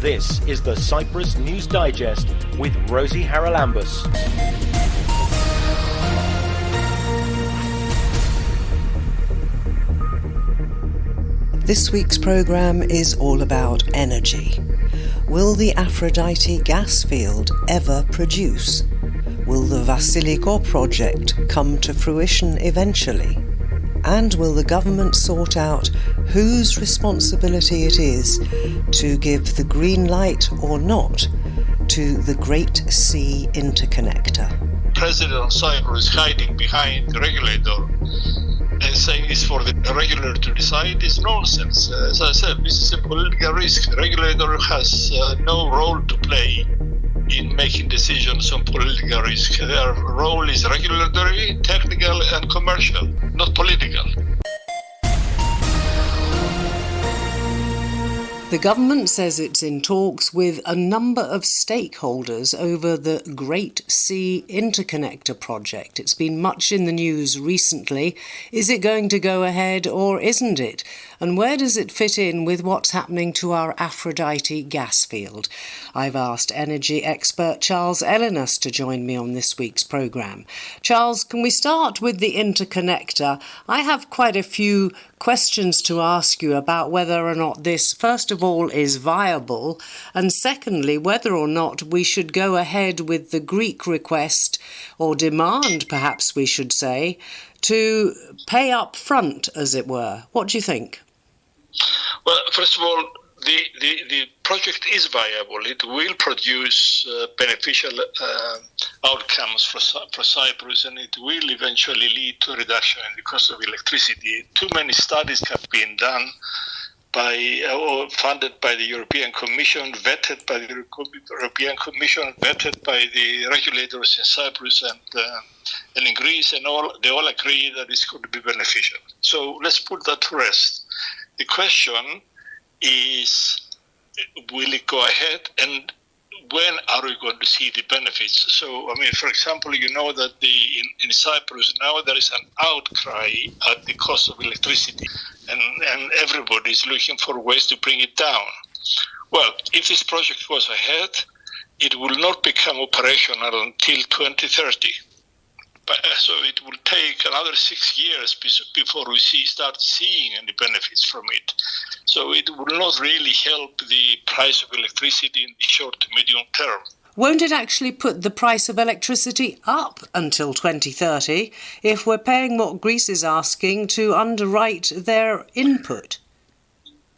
This is the Cyprus News Digest with Rosie Haralambous. This week's programme is all about energy. Will the Aphrodite gas field ever produce? Will the Vassiliko project come to fruition eventually? And will the government sort out whose responsibility it is to give the green light or not to the Great Sea Interconnector? President of Cyprus is hiding behind the regulator and saying it's for the regulator to decide is nonsense. As I said, this is a political risk. The regulator has no role to play in making decisions on political risk. Their role is regulatory, technical and commercial, not political. The government says it's in talks with a number of stakeholders over the Great Sea Interconnector project. It's been much in the news recently. Is it going to go ahead or isn't it? And where does it fit in with what's happening to our Aphrodite gas field? I've asked energy expert Charles Elenas to join me on this week's programme. Charles, can we start with the interconnector? I have quite a few questions to ask you about whether or not this, first of all, is viable, and secondly, whether or not we should go ahead with the Greek request, or demand, perhaps we should say, to pay up front, as it were. What do you think? Well, first of all, the project is viable. It will produce beneficial outcomes for Cyprus, and it will eventually lead to a reduction in the cost of electricity. Too many studies have been done or funded by the European Commission, vetted by the European Commission, vetted by the regulators in Cyprus and in Greece, and they all agree that it's going to be beneficial. So let's put that to rest. The question is, will it go ahead, and when are we going to see the benefits? So, for example, you know that in Cyprus now there is an outcry at the cost of electricity, and everybody is looking for ways to bring it down. Well, if this project goes ahead, it will not become operational until 2030. So it will take another 6 years before we start seeing any benefits from it. So it will not really help the price of electricity in the short to medium term. Won't it actually put the price of electricity up until 2030 if we're paying what Greece is asking to underwrite their input?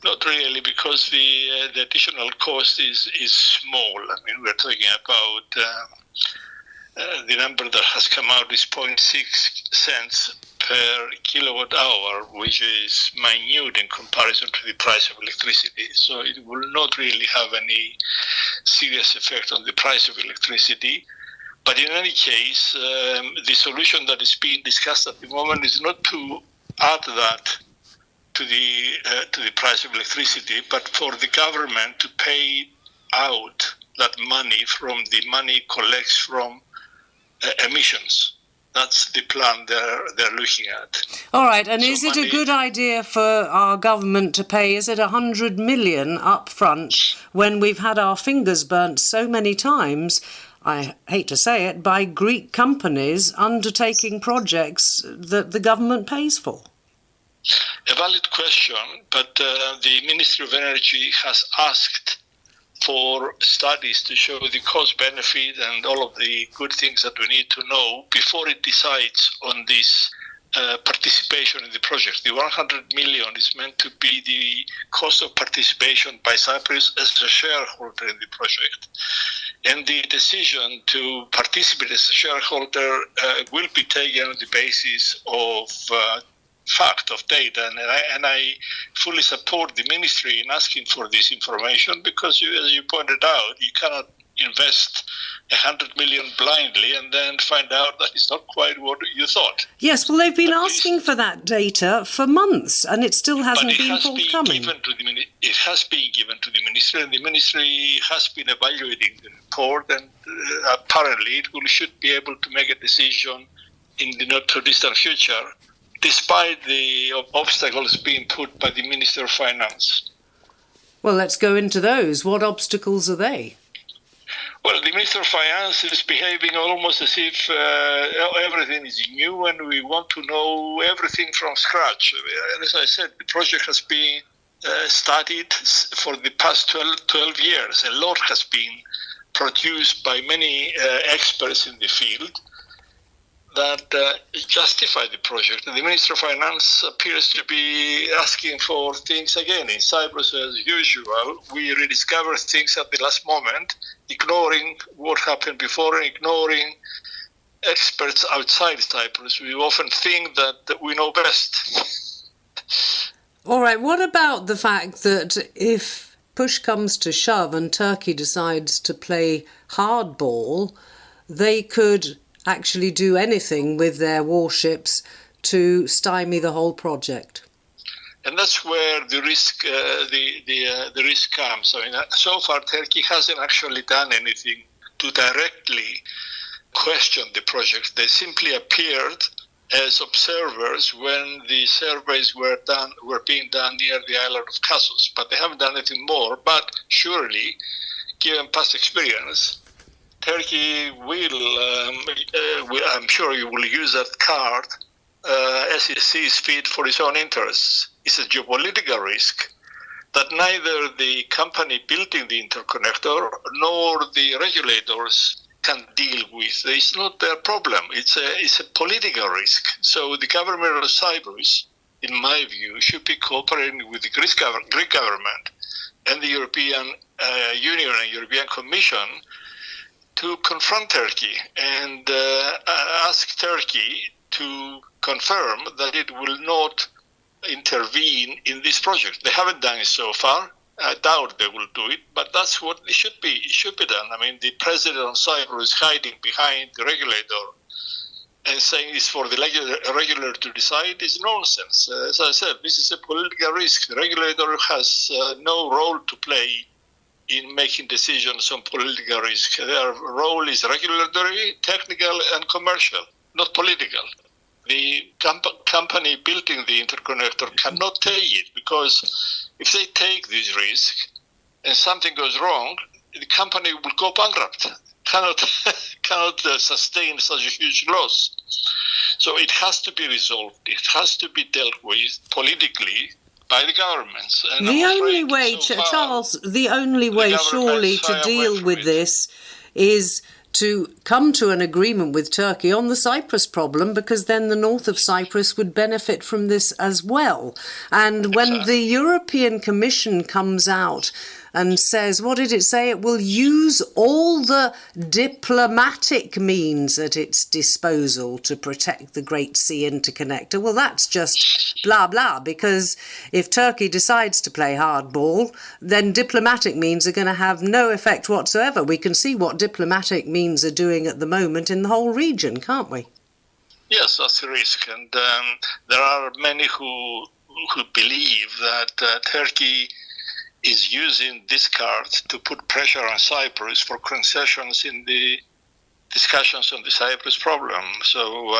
Not really, because the additional cost is small. We're talking about... the number that has come out is 0.6 cents per kilowatt hour, which is minute in comparison to the price of electricity. So it will not really have any serious effect on the price of electricity. But in any case, the solution that is being discussed at the moment is not to add that to the price of electricity, but for the government to pay out that money from the money it collects from emissions. That's the plan they're looking at. All right, and is it a good idea for our government to pay, is it 100 million up front when we've had our fingers burnt so many times, I hate to say it, by Greek companies undertaking projects that the government pays for? A valid question, but the Ministry of Energy has asked for studies to show the cost benefit and all of the good things that we need to know before it decides on this participation in the project. The 100 million is meant to be the cost of participation by Cyprus as a shareholder in the project. And the decision to participate as a shareholder will be taken on the basis of of data, and I fully support the ministry in asking for this information, because as you pointed out, you cannot invest 100 million blindly and then find out that it's not quite what you thought. Yes, well, they've been asking for that data for months, and it still hasn't been forthcoming. It has been given to the ministry, and the ministry has been evaluating the report, and apparently it should be able to make a decision in the not-too-distant future, despite the obstacles being put by the Minister of Finance. Well, let's go into those. What obstacles are they? Well, the Minister of Finance is behaving almost as if everything is new and we want to know everything from scratch. As I said, the project has been studied for the past 12 years. A lot has been produced by many experts in the field that justify the project. And the Minister of Finance appears to be asking for things again. In Cyprus, as usual, we rediscover things at the last moment, ignoring what happened before and ignoring experts outside Cyprus. We often think that we know best. All right, what about the fact that if push comes to shove and Turkey decides to play hardball, they could actually do anything with their warships to stymie the whole project? And that's where the risk the risk comes. I mean, so far Turkey hasn't actually done anything to directly question the project. They simply appeared as observers when the surveys were being done near the island of Kossos, but they haven't done anything more. But surely, given past experience, Turkey will, I'm sure you will use that card as it sees fit for its own interests. It's a geopolitical risk that neither the company building the interconnector nor the regulators can deal with. It's not their problem. It's a political risk. So the government of Cyprus, in my view, should be cooperating with the Greek government and the European Union and European Commission to confront Turkey and ask Turkey to confirm that it will not intervene in this project. They haven't done it so far. I doubt they will do it, but that's what it should be. It should be done. I mean, the president of Cyprus hiding behind the regulator and saying it's for the regulator to decide is nonsense. As I said, this is a political risk. The regulator has no role to play in making decisions on political risk. Their role is regulatory, technical, and commercial, not political. The company building the interconnector cannot take it, because if they take this risk and something goes wrong, the company will go bankrupt. Cannot sustain such a huge loss. So it has to be resolved. It has to be dealt with politically by the governments. And the only way, Charles, the only way surely to deal with this is to come to an agreement with Turkey on the Cyprus problem, because then the north of Cyprus would benefit from this as well. And when the European Commission comes out and says, what did it say? It will use all the diplomatic means at its disposal to protect the Great Sea Interconnector. Well, that's just blah, blah, because if Turkey decides to play hardball, then diplomatic means are going to have no effect whatsoever. We can see what diplomatic means are doing at the moment in the whole region, can't we? Yes, that's a risk. And there are many who believe that Turkey is using this card to put pressure on Cyprus for concessions in the discussions on the Cyprus problem. So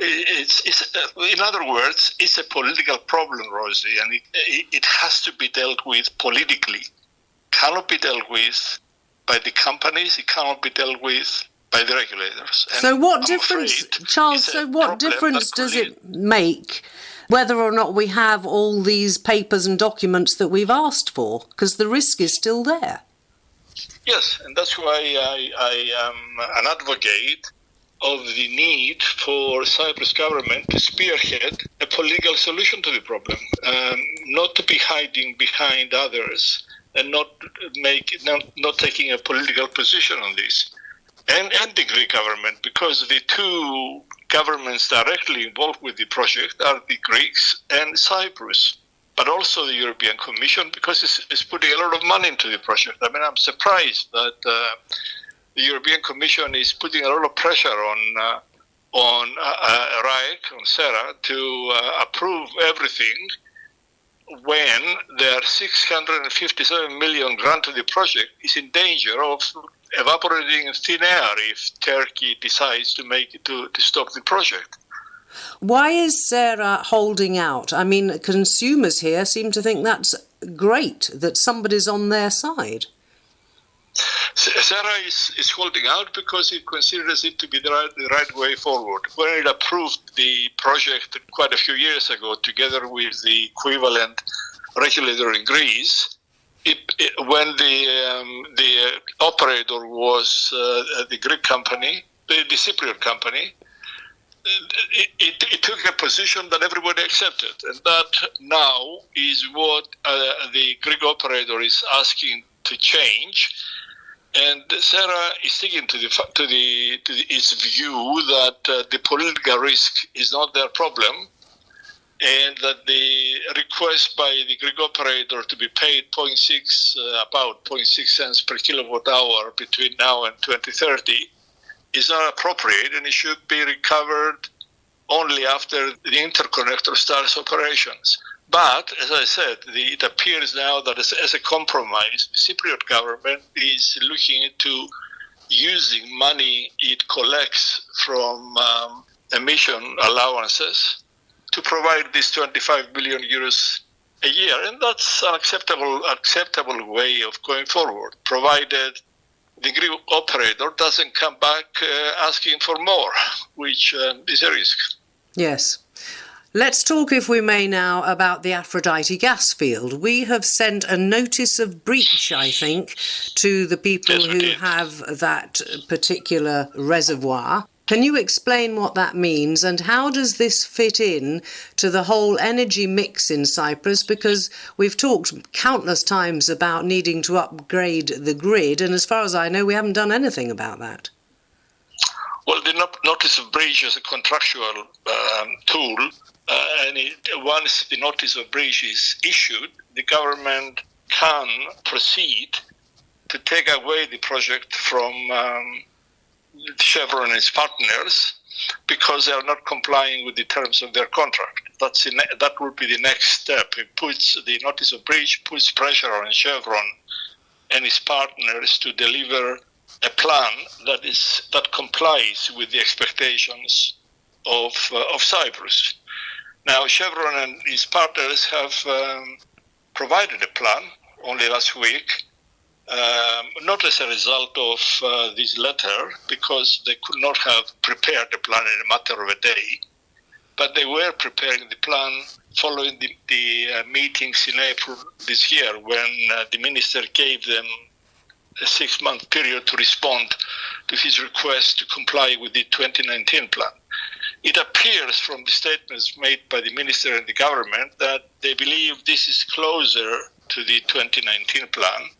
it's in other words, it's a political problem, Rosie, and it has to be dealt with politically. Cannot be dealt with by the companies. It cannot be dealt with by the regulators. And so what difference, Charles, so what difference does it make whether or not we have all these papers and documents that we've asked for? Because the risk is still there. Yes, and that's why I am an advocate of the need for Cyprus government to spearhead a political solution to the problem, not to be hiding behind others and not taking a political position on this. And the Greek government, because the two governments directly involved with the project are the Greeks and Cyprus, but also the European Commission, because it's putting a lot of money into the project. I mean, I'm surprised that the European Commission is putting a lot of pressure on Raik, on Sarah, to approve everything when their 657 million grant to the project is in danger of evaporating in thin air if Turkey decides to stop the project. Why is Sarah holding out? I mean, consumers here seem to think that's great that somebody's on their side. Sarah is holding out because it considers it to be the right way forward. When it approved the project quite a few years ago, together with the equivalent regulator in Greece, when the operator was the Greek company, the Cypriot company, it took a position that everybody accepted, and that now is what the Greek operator is asking to change. And Sarah is sticking to its view that the political risk is not their problem, and that the request by the Greek operator to be paid about 0.6 cents per kilowatt hour between now and 2030 is not appropriate, and it should be recovered only after the interconnector starts operations. But, as I said, it appears now that as a compromise, the Cypriot government is looking into using money it collects from emission allowances to provide these 25 billion euros a year. And that's an acceptable way of going forward, provided the Greek operator doesn't come back asking for more, which is a risk. Yes. Let's talk, if we may now, about the Aphrodite gas field. We have sent a notice of breach, I think, to the people who have that particular reservoir. Can you explain what that means, and how does this fit in to the whole energy mix in Cyprus? Because we've talked countless times about needing to upgrade the grid, and as far as I know, we haven't done anything about that. Well, the notice of breach is a contractual tool. Once the notice of breach is issued, the government can proceed to take away the project from Chevron and its partners because they are not complying with the terms of their contract. That would be the next step. The notice of breach puts pressure on Chevron and its partners to deliver a plan that complies with the expectations of Cyprus. Now, Chevron and its partners have provided a plan only last week, not as a result of this letter, because they could not have prepared the plan in a matter of a day, but they were preparing the plan following the meetings in April this year, when the minister gave them a 6-month period to respond to his request to comply with the 2019 plan. It appears from the statements made by the minister and the government that they believe this is closer to the 2019 plan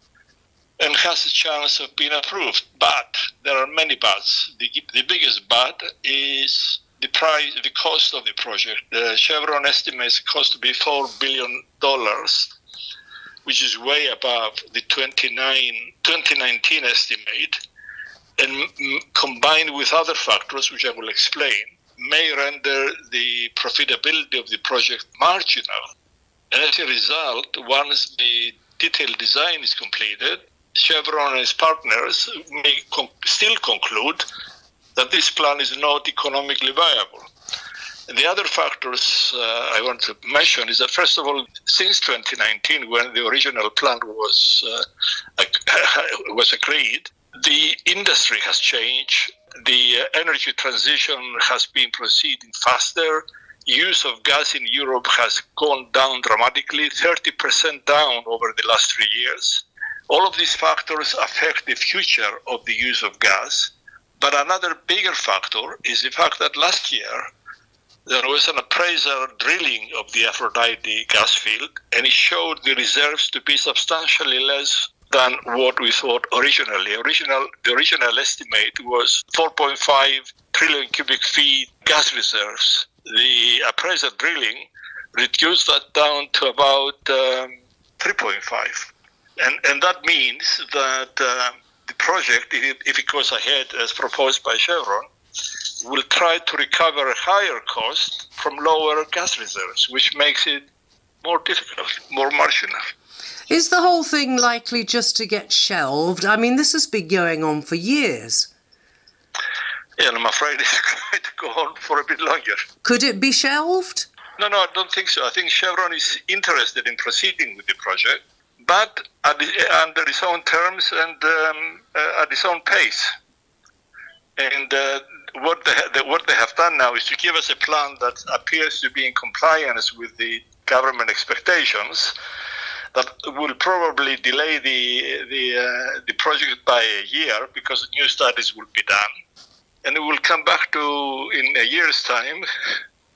and has a chance of being approved. But there are many buts. The biggest but is the cost of the project. Chevron estimates the cost to be $4 billion, which is way above the 2019 estimate, and combined with other factors, which I will explain, may render the profitability of the project marginal. And as a result, once the detailed design is completed, Chevron and its partners may still conclude that this plan is not economically viable. And the other factors I want to mention is that, first of all, since 2019, when the original plan was agreed, the industry has changed. The energy transition has been proceeding faster. Use of gas in Europe has gone down dramatically, 30% down over the last 3 years. All of these factors affect the future of the use of gas. But another bigger factor is the fact that last year there was an appraiser drilling of the Aphrodite gas field, and it showed the reserves to be substantially less than what we thought originally. The original estimate was 4.5 trillion cubic feet gas reserves. The appraiser drilling reduced that down to about 3.5. And that means that the project, if it goes ahead as proposed by Chevron, will try to recover a higher cost from lower gas reserves, which makes it more difficult, more marginal. Is the whole thing likely just to get shelved? I mean, this has been going on for years. Yeah, and I'm afraid it's going to go on for a bit longer. Could it be shelved? No, I don't think so. I think Chevron is interested in proceeding with the project, but under its own terms and at its own pace. And what they have done now is to give us a plan that appears to be in compliance with the government expectations, that will probably delay the project by a year because new studies will be done, and it will come back to in a year's time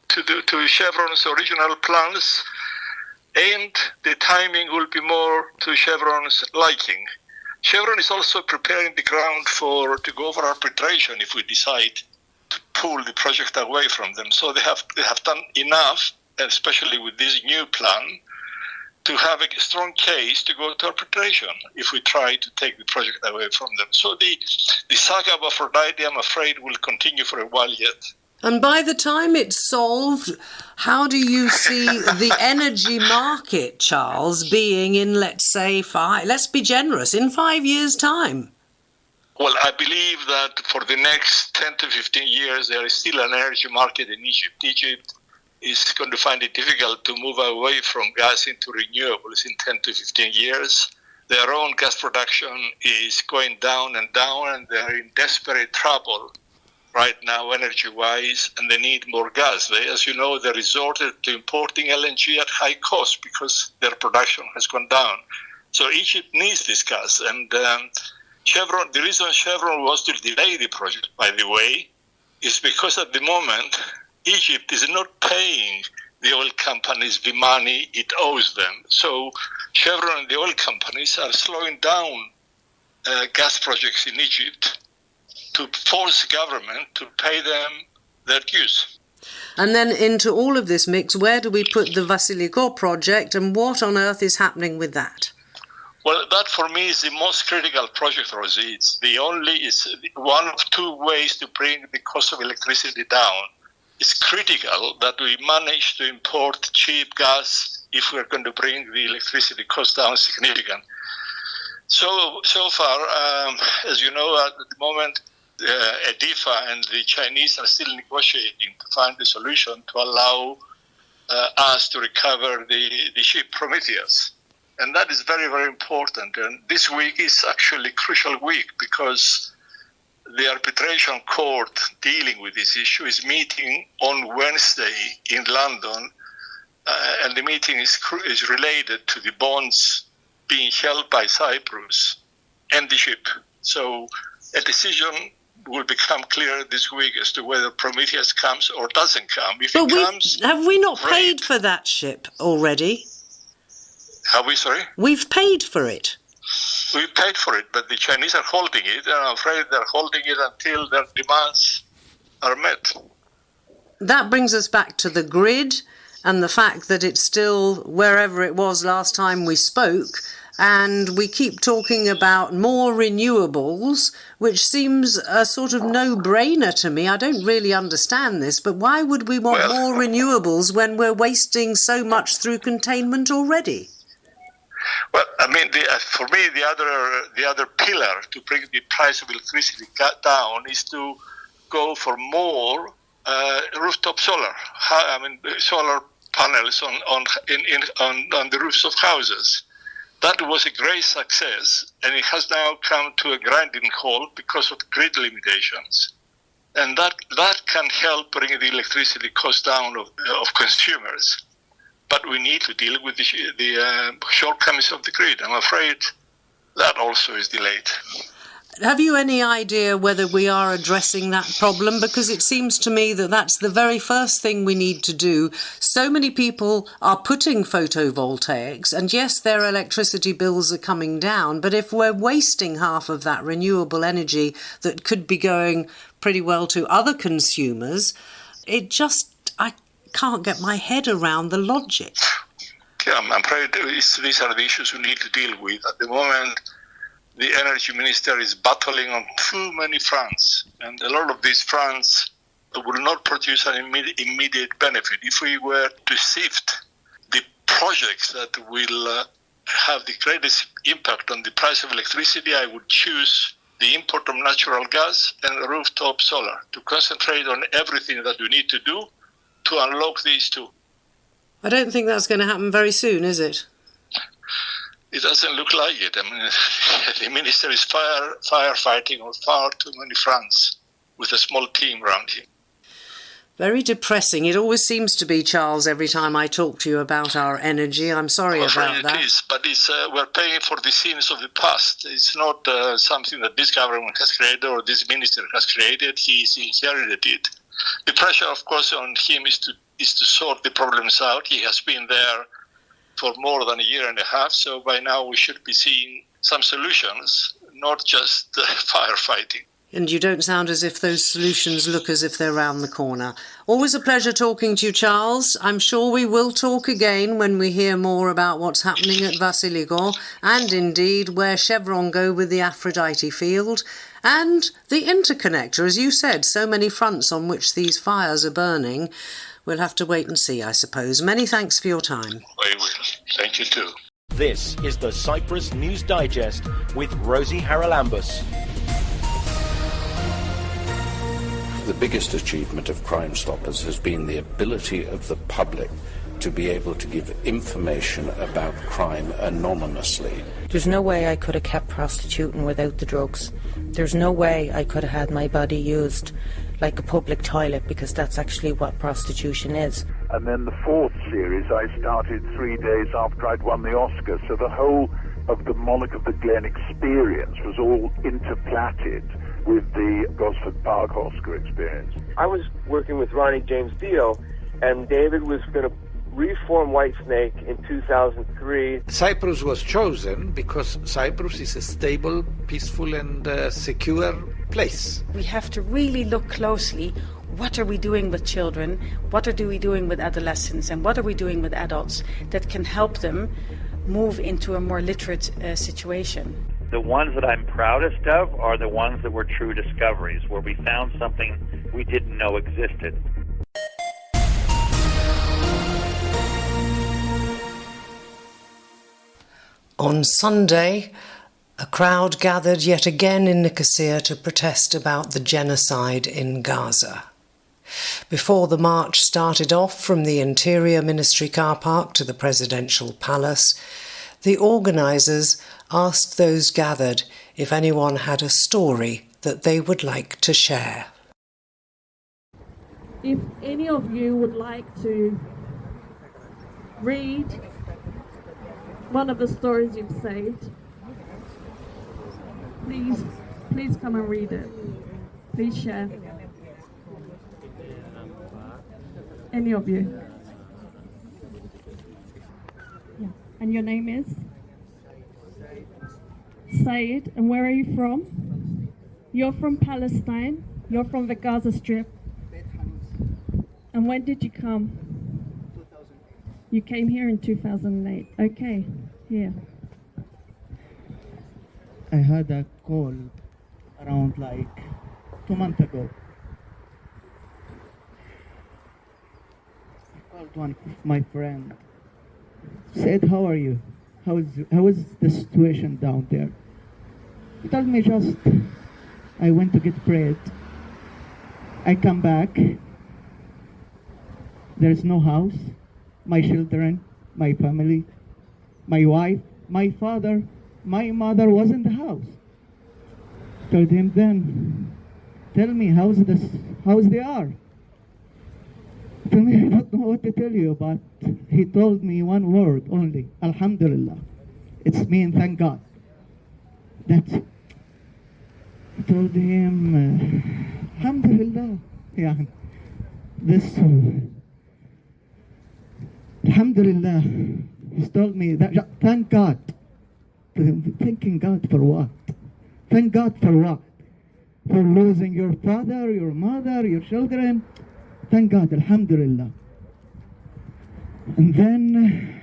to Chevron's original plans, and the timing will be more to Chevron's liking. Chevron is also preparing the ground to go for arbitration if we decide to pull the project away from them. So they have done enough, especially with this new plan, to have a strong case to go to arbitration if we try to take the project away from them. So the saga of Aphrodite, I'm afraid, will continue for a while yet. And by the time it's solved, how do you see the energy market, Charles, being in, let's say, let's be generous, in 5 years' time? Well, I believe that for the next 10 to 15 years, there is still an energy market in Egypt. Egypt is going to find it difficult to move away from gas into renewables in 10 to 15 years. Their own gas production is going down, and they're in desperate trouble right now, energy-wise, and they need more gas. As you know, they resorted to importing LNG at high cost because their production has gone down. So Egypt needs this gas, and Chevron. The reason Chevron was to delay the project, by the way, is because at the moment Egypt is not paying the oil companies the money it owes them. So Chevron and the oil companies are slowing down gas projects in Egypt to force government to pay them their dues. And then into all of this mix, where do we put the Vassiliko project, and what on earth is happening with that? Well, that for me is the most critical project, Rosie. It's one of two ways to bring the cost of electricity down. It's critical that we manage to import cheap gas if we're going to bring the electricity cost down significantly. So far, as you know, at the moment, EDIFA and the Chinese are still negotiating to find a solution to allow us to recover the ship Prometheus. And that is very, very important. And this week is actually a crucial week because the arbitration court dealing with this issue is meeting on Wednesday in London, and the meeting is related to the bonds being held by Cyprus and the ship. So a decision will become clear this week as to whether Prometheus comes or doesn't come. If it comes, have we not great. Paid for that ship already? Have we, sorry? We've paid for it. We paid for it, but the Chinese are holding it, and I'm afraid they're holding it until their demands are met. That brings us back to the grid and the fact that it's still wherever it was last time we spoke, and we keep talking about more renewables, which seems a sort of no-brainer to me. I don't really understand this, but why would we want more renewables when we're wasting so much through containment already? Well, I mean, for me, the other pillar to bring the price of electricity down is to go for more rooftop solar. Solar panels on the roofs of houses. That was a great success, and it has now come to a grinding halt because of grid limitations. And that can help bring the electricity cost down of consumers. But we need to deal with the shortcomings of the grid. I'm afraid that also is delayed. Have you any idea whether we are addressing that problem? Because it seems to me that that's the very first thing we need to do. So many people are putting photovoltaics, and yes, their electricity bills are coming down, but if we're wasting half of that renewable energy that could be going pretty well to other consumers, I can't get my head around the logic. Yeah, I'm afraid these are the issues we need to deal with. At the moment, the energy minister is battling on too many fronts, and a lot of these fronts will not produce an immediate benefit. If we were to sift the projects that will have the greatest impact on the price of electricity, I would choose the import of natural gas and rooftop solar to concentrate on everything that we need to do to unlock these two. I don't think that's going to happen very soon, is it? It doesn't look like it. I mean, the minister is firefighting on far too many fronts with a small team around him. Very depressing. It always seems to be, Charles, every time I talk to you about our energy. I'm sorry about that. It is, but we're paying for the sins of the past. It's not something that this government has created or this minister has created. He's inherited it. The pressure, of course, on him is to sort the problems out. He has been there for more than a year and a half, so by now we should be seeing some solutions, not just firefighting. And you don't sound as if those solutions look as if they're round the corner. Always a pleasure talking to you, Charles. I'm sure we will talk again when we hear more about what's happening at Vassiliko and indeed where Chevron go with the Aphrodite field and the interconnector. As you said, so many fronts on which these fires are burning. We'll have to wait and see, I suppose. Many thanks for your time. We will. Thank you too. This is the Cyprus News Digest with Rosie Haralambous. The biggest achievement of Crime Stoppers has been the ability of the public to be able to give information about crime anonymously. There's no way I could have kept prostituting without the drugs. There's no way I could have had my body used like a public toilet, because that's actually what prostitution is. And then the fourth series I started 3 days after I'd won the Oscar, so the whole of the Monarch of the Glen experience was all interplatted with the Gosford Park Oscar experience. I was working with Ronnie James Dio, and David was going to reform Whitesnake in 2003. Cyprus was chosen because Cyprus is a stable, peaceful and secure place. We have to really look closely. What are we doing with children? What are we doing with adolescents? And what are we doing with adults that can help them move into a more literate situation? The ones that I'm proudest of are the ones that were true discoveries, where we found something we didn't know existed. On Sunday, a crowd gathered yet again in Nicosia to protest about the genocide in Gaza. Before the march started off from the Interior Ministry car park to the Presidential Palace, the organisers asked those gathered if anyone had a story that they would like to share. If any of you would like to read one of the stories you've saved, please come and read it. Please share. Any of you. Yeah. And your name is? Said. And where are you from? You're from Palestine. You're from the Gaza Strip. And when did you come? You came here in 2008. Okay, here. I had a call around like 2 months ago. I called one of my friend. Said, how are you? How is the situation down there? He told me just, I went to get bread. I come back. There's no house. My children, my family, my wife, my father, my mother was in the house. Told him then, tell me how's they are? Tell me, I don't know what to tell you, but he told me one word only, Alhamdulillah. It's mean thank God. That's it. I told him, Alhamdulillah. Yeah, this. Alhamdulillah, he told me that, thank God. Thanking God for what? Thank God for what? For losing your father, your mother, your children. Thank God, Alhamdulillah. And then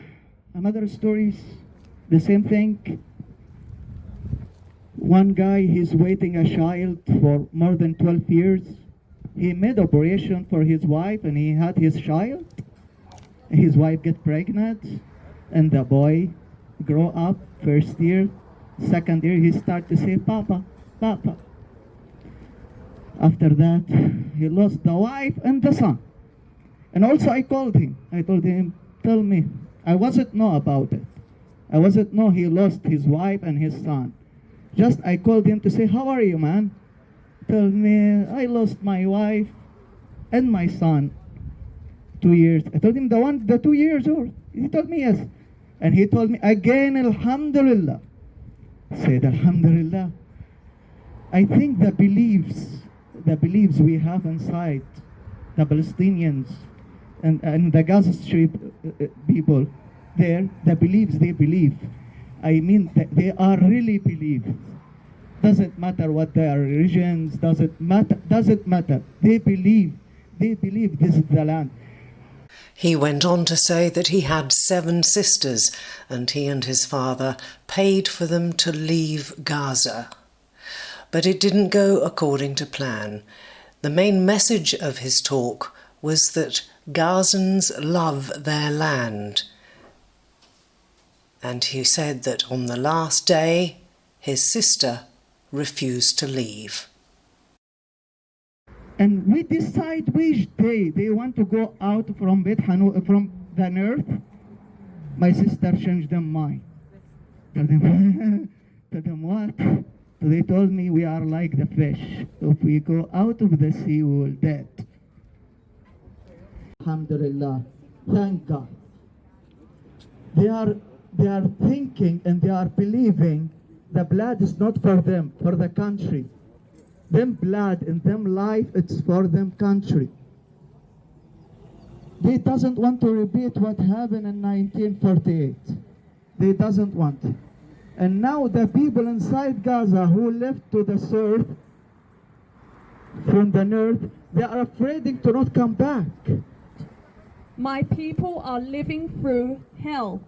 another stories, the same thing. One guy, he's waiting a child for more than 12 years. He made operation for his wife and he had his child. His wife get pregnant and the boy grow up, first year, second year, he start to say, Papa, Papa. After that, he lost the wife and the son. And also I called him. I told him, tell me, I wasn't know about it. I wasn't know he lost his wife and his son. Just I called him to say, how are you, man? Tell me, I lost my wife and my son. 2 years. I told him the 2 years old. He told me yes. And he told me again, Alhamdulillah. I said, Alhamdulillah. I think the beliefs we have inside the Palestinians and the Gaza Strip people there, the beliefs they believe, I mean, they are really believe. Doesn't matter what their religions, doesn't matter. They believe this is the land. He went on to say that he had 7 sisters and he and his father paid for them to leave Gaza. But it didn't go according to plan. The main message of his talk was that Gazans love their land. And he said that on the last day, his sister refused to leave. And we decide which day they want to go out from from the north. My sister changed their mind. Tell them what? So they told me we are like the fish. If we go out of the sea, we will dead. Alhamdulillah. Thank God. They are thinking and they are believing the blood is not for them, for the country. Them blood and them life, it's for them country. They doesn't want to repeat what happened in 1948. They doesn't want. And now the people inside Gaza who left to the south from the north, they are afraid to not come back. My people are living through hell,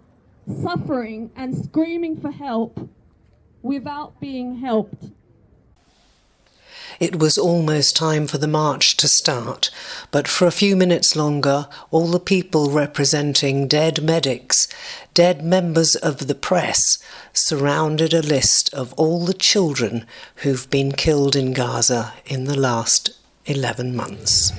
suffering and screaming for help without being helped. It was almost time for the march to start, but for a few minutes longer, all the people representing dead medics, dead members of the press, surrounded a list of all the children who've been killed in Gaza in the last 11 months.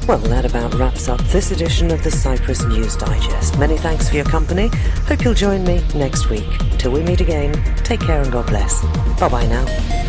Well, that about wraps up this edition of the Cyprus News Digest. Many thanks for your company. Hope you'll join me next week. Till we meet again, take care and God bless. Bye-bye now.